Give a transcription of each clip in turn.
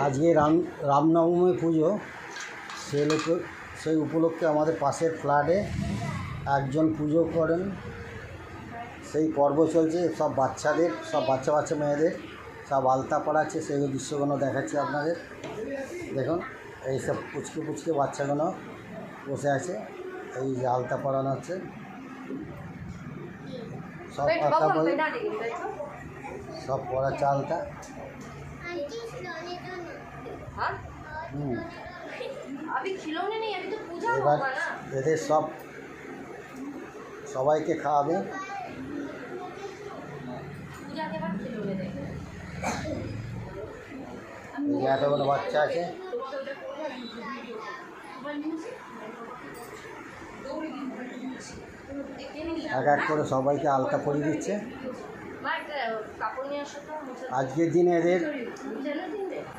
আজকে রামনবমী পুজো, সেই উপলক্ষে আমাদের পাশের ফ্ল্যাটে একজন পুজো করেন, সেই পর্ব চলছে। সব বাচ্চাদের, সব বাচ্চা মেয়েদের সব আলতা পড়াচ্ছে, সেই দৃশ্যগুলো দেখাচ্ছি আপনাদের। দেখুন, এইসব পুচকে বাচ্চাগুলো বসে আছে, এই যে আলতা পরানো হচ্ছে। সব আলতা পরে, সব পড়াচ্ছে আলতা। এবার এদের সবাইকে খাওয়াবে। এতগুলো বাচ্চা আছে, এক এক করে সবাইকে আলতা পরিয়ে দিচ্ছে। আজকের দিনে এদের,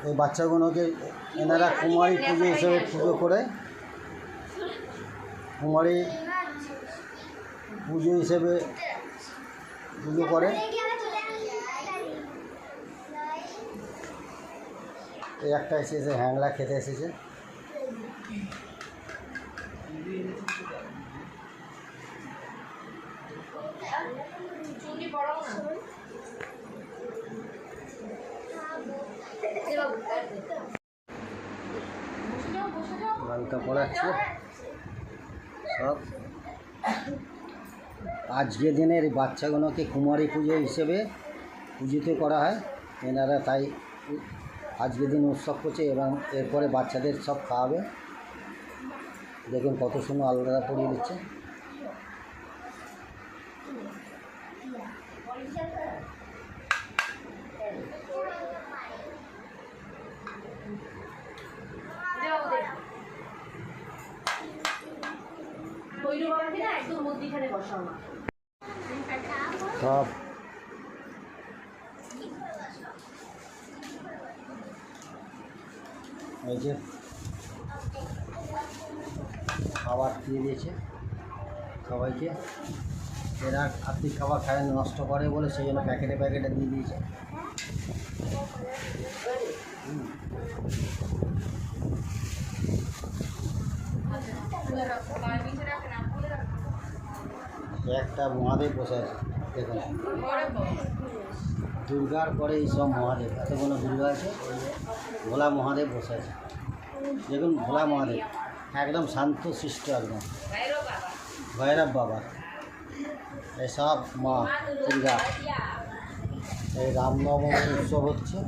এই বাচ্চাগুলোকে এনারা কুমারী পুজো হিসেবে পুজো করে, কুমারী পুজো হিসেবে পুজো করে। এই একটা এসেছে হ্যাংলা খেতে এসেছে। হালকা পড়াচ্ছে সব। আজকের দিনের এই বাচ্চাগুলোকে কুমারী পুজো হিসেবে পূজিত করা হয়, এনারা তাই আজকের দিন উৎসব করছে এবং এরপরে বাচ্চাদের সব খাওয়াবে। দেখুন কত সুন্দর আলাদা পরিয়ে দিচ্ছে। সব এই যে খাবার দিয়ে দিয়েছে সবাইকে। এরা আর্থিক খাবার খায় নষ্ট করে বলে সেই জন্য প্যাকেটে দিয়ে দিয়েছে। একটা মহাদেব বসে আছে, দেখুন দুর্গার পরে এই সব মহাদেব, এতগুলো দুর্গা আছে। ভোলা মহাদেব বসে আছে, দেখুন ভোলা মহাদেব একদম শান্ত শিষ্ট, একদম ভৈরব বাবা। এসব মা দুর্গা। এই রামনবমী উৎসব হচ্ছে,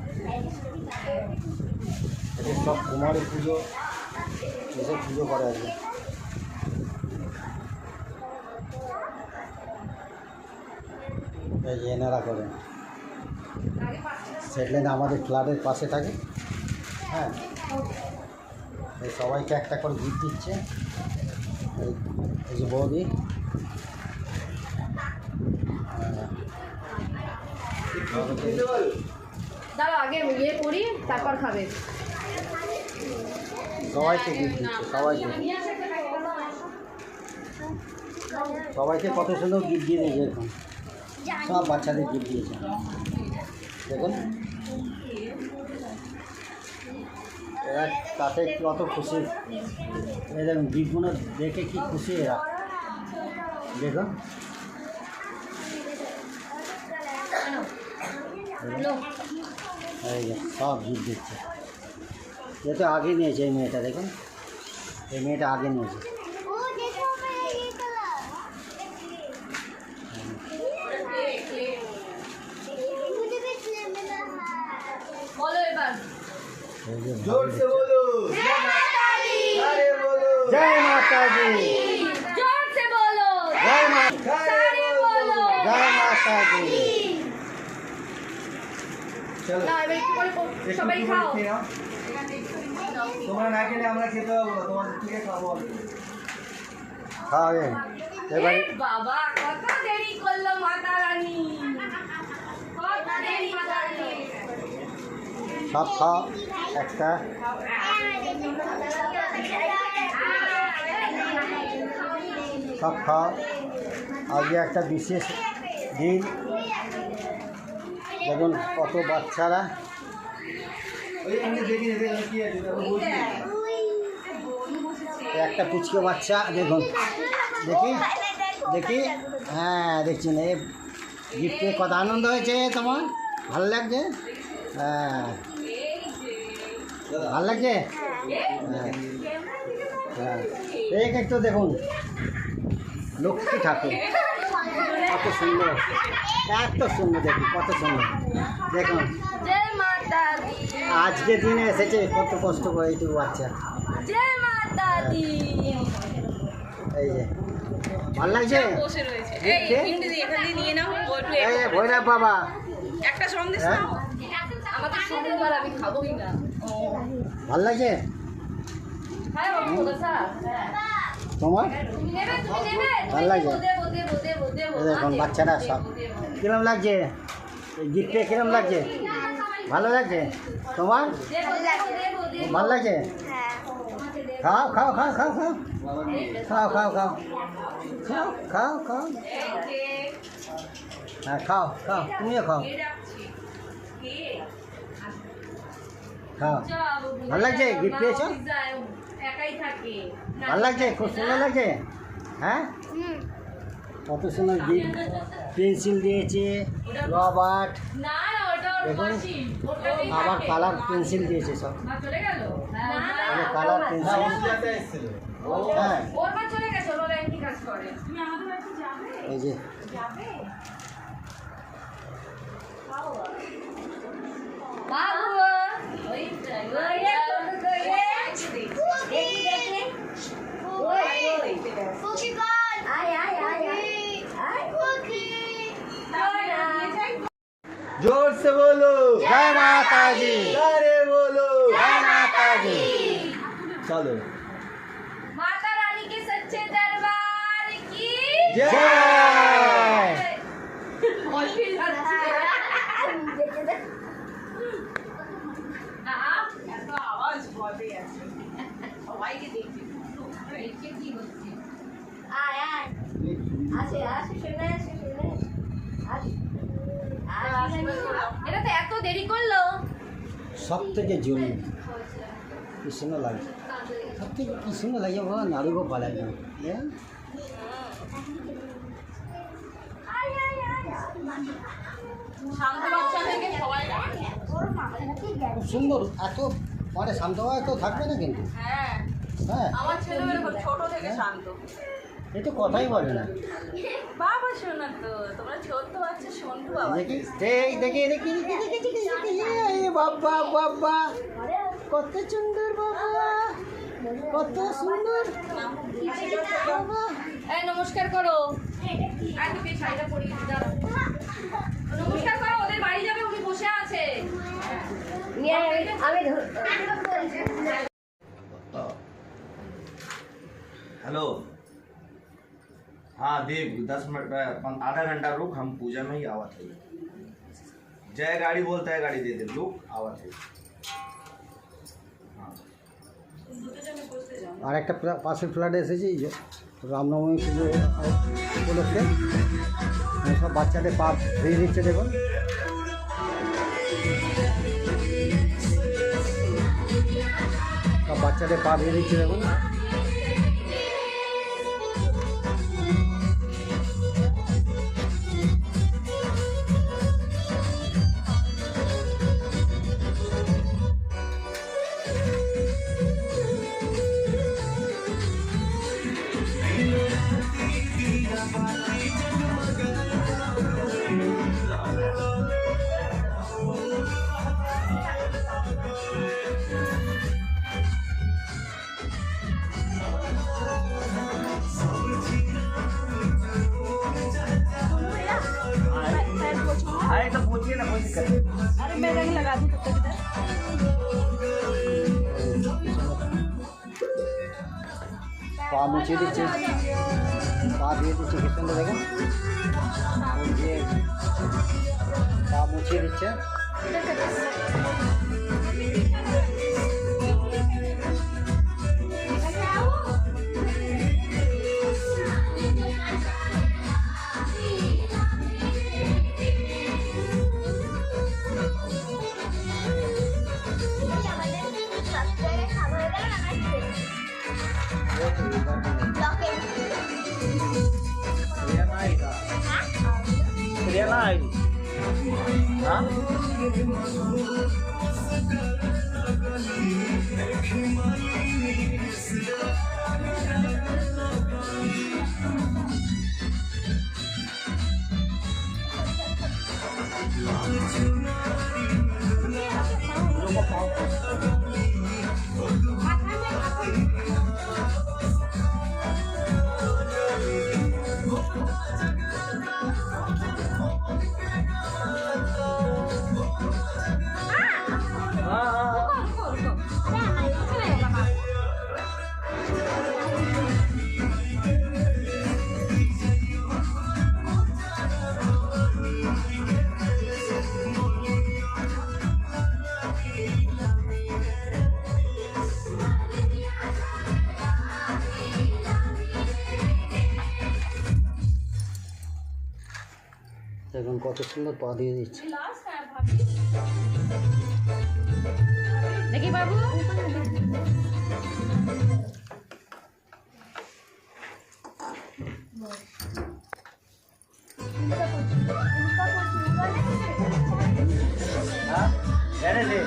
এদের সব কুমারী পুজো এসব পুজো করে আছে। এই যে এনারা করেন, সেটা আমাদের ফ্ল্যাটের পাশে থাকে। হ্যাঁ, এই সবাইকে একটা করে গিফট দিচ্ছে। এই যে বৌদি, দাঁড়া আগে ইয়ে করি তারপর খাবে। সবাইকে গিফট দিচ্ছে, সবাইকে কত সুন্দর গিফট দিয়ে দিয়েছে। এখন সব বাচ্চাদের গিফট দিয়েছে, দেখুন এরা তাতে কত খুশি। এরকম গিফটগুলো দেখে কি খুশি এরা, দেখুন এই যে সব গিফট দিচ্ছে। এ তো আগে নিয়েছে এই মেয়েটা, দেখুন এই মেয়েটা আগে নিয়েছে। जोर से बोलो जय माता दी, जय माता दी, जोर से बोलो जय माता दी। चलो না এবার একটু করে সবাই খাও। তোমরা না খেলে আমরা খেতে পাবো না, তোমাদের থেকে খাবো। খাওয়াবেন এবারে। বাবা কত দেরি করলো মাতা রানী, কত দেরি মাতা রানী। সব খাও একটা। সব খাও, আজকে একটা বিশেষ দিন। দেখুন কত বাচ্চারা ওই এমনি দেখি দেখি কি আছে তারপর বলছি একটা পুচকে বাচ্চা দেখুন, দেখি দেখি, হ্যাঁ দেখছি না, গিফট পেয়ে কত আনন্দ হয়েছে তোমার, ভালো লাগছে? হ্যাঁ ভালো লাগছে? হ্যাঁ হ্যাঁ, এই একটু দেখুন, লক্ষ্মী ঠাকুর কত সুন্দর, এত সুন্দর, দেখুন কত সুন্দর, দেখুন জয় মাতা দি, আজকে দিনে এসেছে কত কষ্ট করে এইটুকু বাচ্চা। জয় মাতা দি। এই যে ভালো লাগছে? বসে রয়েছে কে? এই পিন্ডি দিয়ে এখান দিয়ে নিয়ে নাও ও একটু এই যে ভৈরব বাবা, একটা সন্দেশ হ্যাঁ নাও আমাকে শুক্রবার আমি খাবোই না। ভালো লাগছে হ্যাঁ বাবু স্যার, তোমার? তুমি নেবে, তুমি নেবে, ভালো লাগছে? দেবো দেবো দেবো দেবো। এই দেখুন বাচ্চারা সব কিরম লাগছে, এই গিফট পেয়ে কিরম লাগছে, ভালো লাগছে তোমার? দেবো দেবো দেবো দেবো। ভালো লাগছে? খাও খাও খাও খাও খাও খাও খাও খাও খাও খাও খাও, হ্যাঁ খাও খাও, তুমিও খাও খাও। ভালো লাগছে গিফট পেয়েছো? একাই থাকে। ভালো লাগছে, খুব সুন্দর লাগছে, হ্যাঁ কত সুন্দর গিফট, পেন্সিল দিয়েছে, রবার, না না ওটা ওর দেখুন, মাসি, ওটা দিয়ে আবার থাকে। কালার পেন্সিল দিয়েছে সব, মা চলে গেল? কালার পেন্সিল, সাথে এসেছিল হ্যাঁ ওর মা চলে গেছে, ওর ব্যাংকে কাজ করে। তুমি আমাদের বাড়িতে যাবে? এই যে যাবে? বাবু ওই ওই দেখি দেখি ওই ওই Cookie God! আয় আয় আয় আয় Cookie! जोर से बोलो জয় মাতাজি, अरे बोलो জয় মাতাজি। चलो माता रानी के सच्चे दरबार की জয়। और फिर এত আওয়াজ হবে আছে সবাইকে দেখছি দেখে কি হচ্ছে আয় আয় আসে আসে শুনে আসে শুনে এটা তো এত দেরি করলো সব থেকে জরুরি কি সুন্দর লাগছে, সব থেকে কি সুন্দর লাগে বাবা, নাড়ু গোপাল একদম, হ্যাঁ শান্ত বাচ্চা থেকে সবাই খুব সুন্দর, এত মানে শান্ত হওয়া তো থাকবে না কিন্তু, হ্যাঁ হ্যাঁ আমার ছেলে এরকম ছোট থেকে শান্ত এ তো কথাই বলে না, বাবা শোনা তো তোমরা ছোট বাচ্চা সন্টু বাবা দেখি এই দেখি দেখি দেখি দেখি দেখি দেখি, এই বাবা বাবা কত সুন্দর বাবা, কত সুন্দর বাবা। এই নমস্কার করো আর তুমি শাড়িটা পরিয়ে দাও নমস্কার করো ওদের বাড়ি যাবে উনি বসে আছে আমি हेलो हाँ देव 10 मिनट आधा घंटा रुक, हम पूजा में ही आवा थे। जय गाड़ी बोलता है, गाड़ी दे दे, रुक आवा थे। हाँ আর একটা পাশের ফ্ল্যাটে এসেছি এই যে রামনবমী পুজো উপলক্ষে, সব বাচ্চাদের পা ধুয়ে দিচ্ছে দেখুন, সব বাচ্চাদের পা ধুয়ে দিচ্ছে দেখুন, अरे तो पूछिए ना, कोई दिक्कत नहीं। अरे मैं रंग लगा दूं तब तक इधर পা মুছিয়ে দিচ্ছে, পা দিয়ে দিচ্ছে, কি সুন্দর দেখেন, পা মুছিয়ে দিচ্ছে, आएगी हाँ দেখুন কত সুন্দর পা দিয়ে দিচ্ছে। দেখি বাবু हाँ रहने दे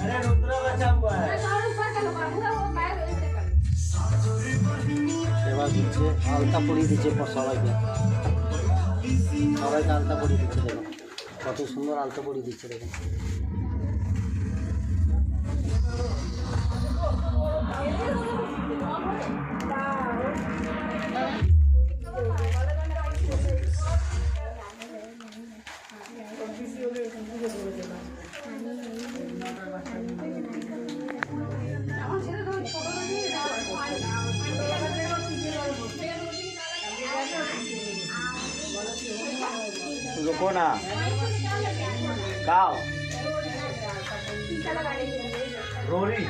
अरे रुद्र बचा हुआ है এবার দিচ্ছে আলতা পরিয়ে দিচ্ছে সবাইকে, সবাইকে আলতা পরিয়ে দিচ্ছে। দেখুন কত সুন্দর আলতা পরিয়ে দিচ্ছে। দেখুন रुको ना काओ रोरी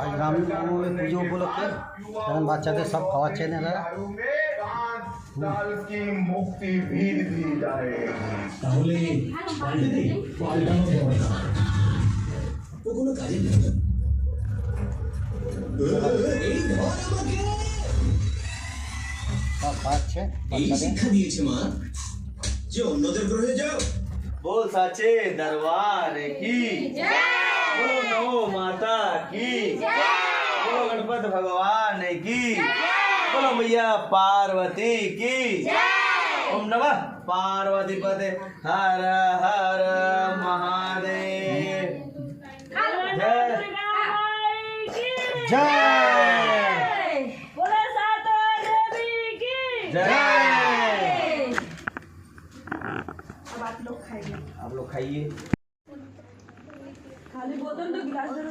আজ রামনবমী পুজো উপলক্ষে এখন বাচ্চাদের সব খাওয়াচ্ছেন এরা। काल की मुक्ति भी दी जाए। তাহলে পাল্টানো দরকার ও কোনো কাজে লাগে এই ধর আমাকে সব খাওয়াচ্ছে এই বাচ্চাদের। শিক্ষা দিয়েছে মা যে অন্যদের গ্রহে যাও बोल साचे दरबार की बोलो नमो माता की बोलो गणपति भगवान की बोलो मैया पार्वती की ओम नमः पार्वती पते हर हर महादेव जय জয় बोले सातो देवी की जय अब आप लोग खाइए आप लोग खाइए खाली बोतल तो गिलास दे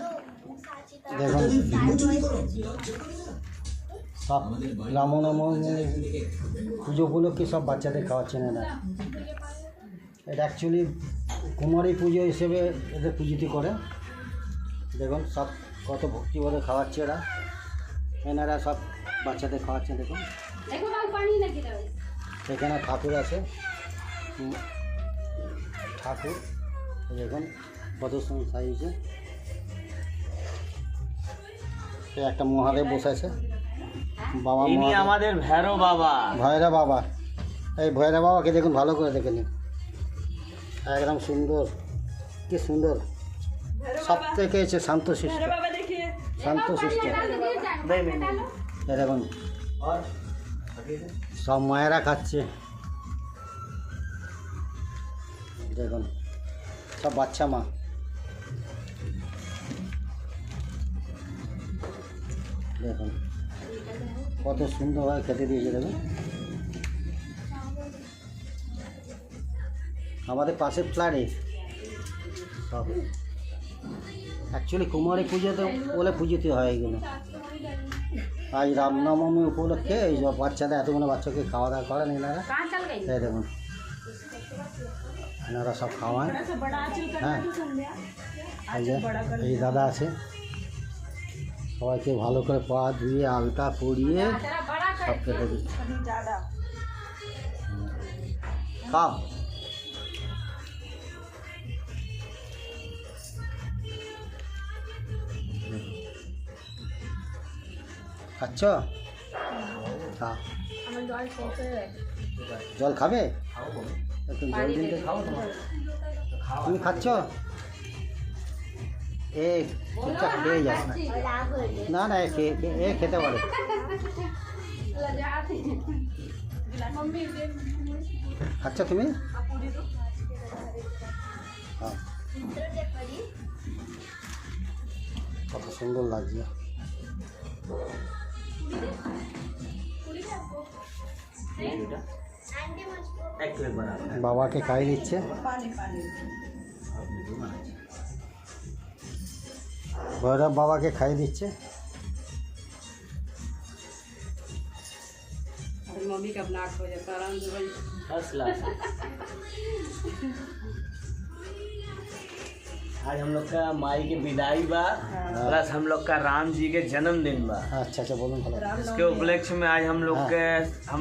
দেখুন বিমোচনী করো লজ্জা করে না সব রামনবমী পুজো উপলক্ষে সব বাচ্চাদের খাওয়াচ্ছেন এরা। এটা অ্যাকচুয়ালি কুমারী পুজো হিসেবে এদের পূজিত করে। দেখুন সব কত ভক্তিভাবে খাওয়াচ্ছে এরা, এনারা সব বাচ্চাদের খাওয়াচ্ছে। দেখুন দেখো বাবু পানি নাকি দাও সেখানে ঠাকুর আছে, ঠাকুর দেখুন কত সুন্দর সাইজে। একটা মহাদেব বসেছে, বাবা ইনি মহাদেব, আমাদের ভৈরব বাবা ভৈরা বাবা। এই ভৈরা বাবাকে দেখুন ভালো করে দেখে নিন, একদম সুন্দর, কি সুন্দর। সব থেকে হচ্ছে শান্তশিষ্ট, बाबा देखिए শান্তশিষ্ট। नहीं नहीं এই দেখুন और अकेले সব মায়েরা খাচ্ছে। দেখুন সব বাচ্চা মা। দেখুন কত সুন্দরভাবে খেতে দিয়েছে। দেখুন আমাদের পাশের ফ্ল্যাটে সব অ্যাকচুয়ালি কুমারী পুজোতে বলে পুজোতে হয় এগুলো। আজ রামনবমী উপলক্ষে এই সব বাচ্চাদের এতগুলো বাচ্চাকে খাওয়া দাওয়া করেন এনারা। कहाँ चल गई এই দেখুন এনারা সব খাওয়ান। ऐसा बड़ा आंचल करना হ্যাঁ तो संध्या এই যে এই দাদা আছে, সবাইকে ভালো করে পা ধুয়ে আলতা পরিয়ে तेरा बड़ा সব কেটে দিচ্ছি। अभी ज़्यादा খাও। খাচ্ছ? খাও। আমার জল শেষ হয়ে গেছে জল খাবে? একটু জল দিন তো। তুমি খাচ্ছ? এ চুপচাপ খেয়ে যাও না। না এ খেতে পারে। খাচ্ছ তুমি? হ্যাঁ, কত সুন্দর লাগছে। বাবাকে খাইয়ে দিচ্ছে। ভৈরব বাবাকে খাইয়ে দিচ্ছে। मम्मी का ब्लॉक हो जाता आराम से भाई आज हम लोग का माई के विदाई बा प्लस हम लोग का राम जी के जन्मदिन बा। अच्छा अच्छा बोलूँ भला। इसके उपलक्ष्य में आज हम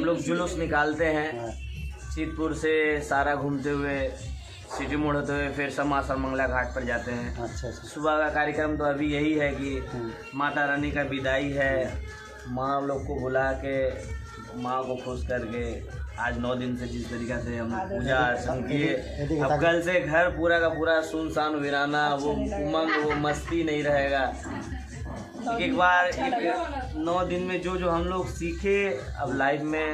लोग जुलूस निकालते हैं हाँ, चितपुर से सारा घूमते हुए सिटी मोड़ होते हुए फिर समासर मंगला घाट पर जाते हैं। अच्छा अच्छा। सुबह का कार्यक्रम तो अभी यही है कि माता रानी का विदाई है। माँ लोग को बुला के माँ को खुश करके आज 9 दिन से जिस तरीका से हम पूजा अर्चन किए, अब कल से घर पूरा का पूरा सुनसान वीराना, वो उमंग वो मस्ती नहीं रहेगा। एक बार 9 दिन में जो हम लोग सीखे अब लाइफ में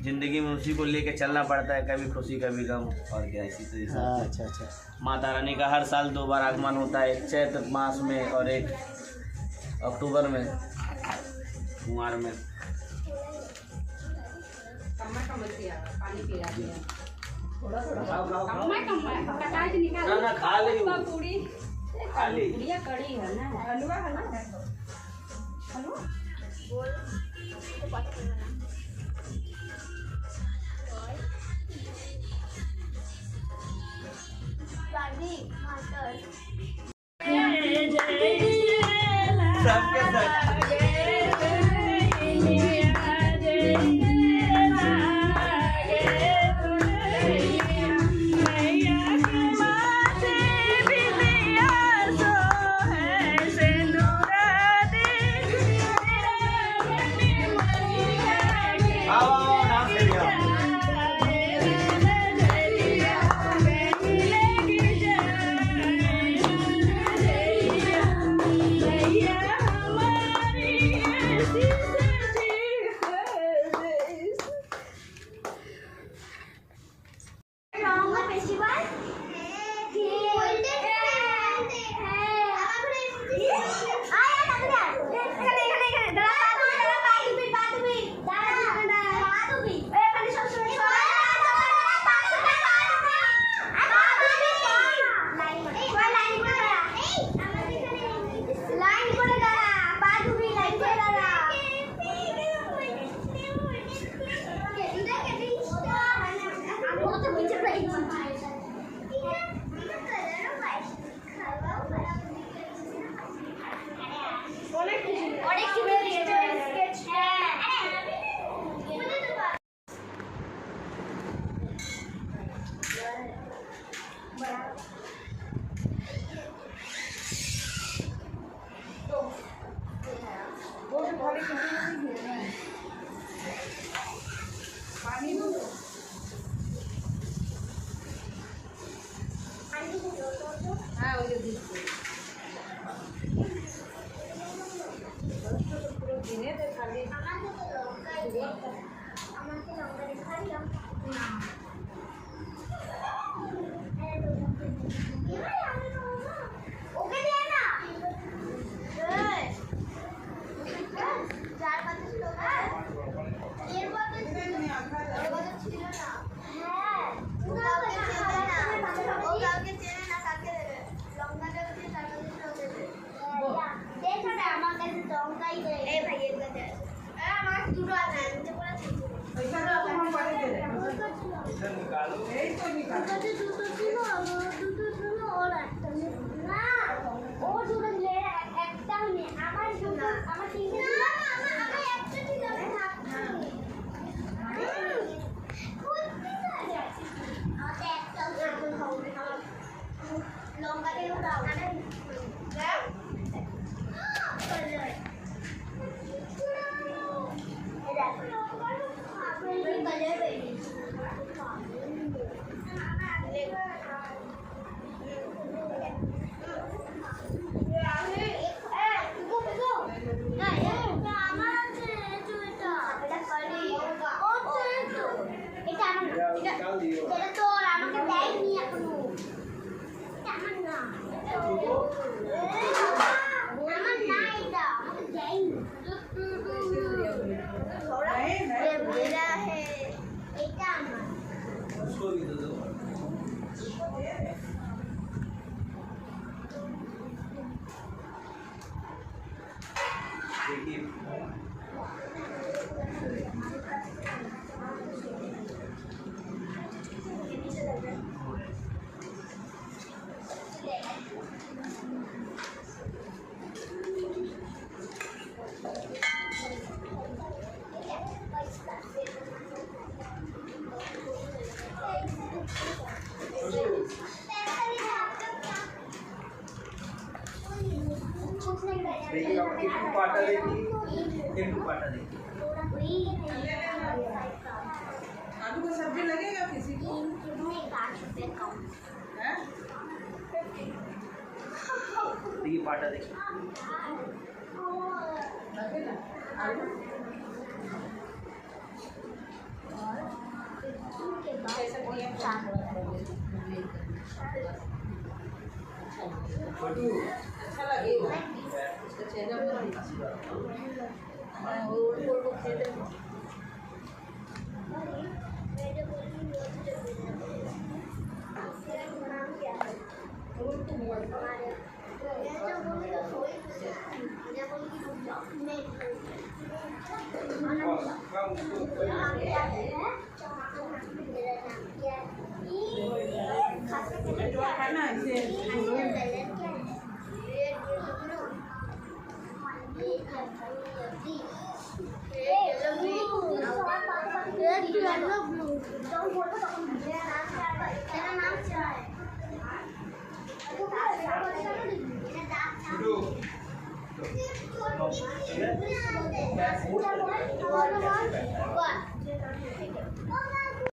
जिंदगी में उसी को लेके चलना पड़ता है, कभी खुशी कभी गम और क्या इसी तरीके से। अच्छा अच्छा। माता रानी का हर साल 2 बार आगमन होता है, एक चैत्र मास में और एक अक्टूबर में कुंवार में। पानी पी रहा है खाओ खाओ खाओ। कटाई से निकाल ना ना खा ली वो। पूरी खा ली। पूरिया कड़ी है ना हलवा हलवा हलवा सबके साथ देखिए पाटा देखिए अच्छा लगेगा उसका चेहरा वो खेल खाना ऐसे What?